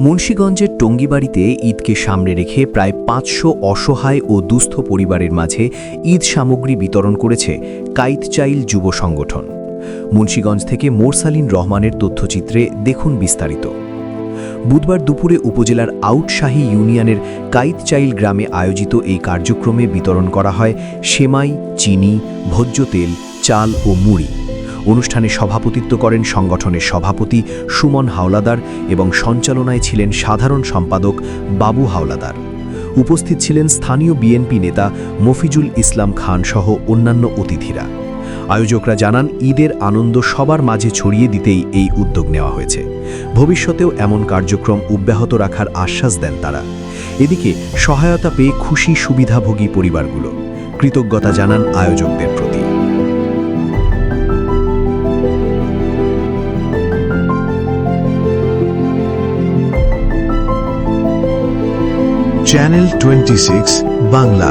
মুন্সিগঞ্জের টঙ্গিবাড়িতে ঈদকে সামনে রেখে প্রায় ৫০০ অসহায় ও দুস্থ পরিবারের মাঝে ঈদ সামগ্রী বিতরণ করেছে কাইতচাইল যুব সংগঠন। মুন্সিগঞ্জ থেকে মোরসালিন রহমানের তথ্যচিত্রে দেখুন বিস্তারিত। বুধবার দুপুরে উপজেলার আউটশাহী ইউনিয়নের কাইতচাইল গ্রামে আয়োজিত এই কার্যক্রমে বিতরণ করা হয় সেমাই, চিনি, ভোজ্য তেল, চাল ও মুড়ি। অনুষ্ঠানে সভাপতিত্ব করেন সংগঠনের সভাপতি সুমন হাওলাদার এবং সঞ্চালনায় ছিলেন সাধারণ সম্পাদক বাবু হাওলাদার। উপস্থিত ছিলেন স্থানীয় বিএনপি নেতা মফিজুল ইসলাম খান সহ অন্যান্য অতিথিরা। আয়োজকরা জানান, ঈদের আনন্দ সবার মাঝে ছড়িয়ে দিতেই এই উদ্যোগ নেওয়া হয়েছে। ভবিষ্যতেও এমন কার্যক্রম অব্যাহত রাখার আশ্বাস দেন তারা। এদিকে সহায়তা পেয়ে খুশি সুবিধাভোগী পরিবারগুলো। কৃতজ্ঞতা জানান আয়োজকদের প্রতি। চ্যানেল 26 বাংলা।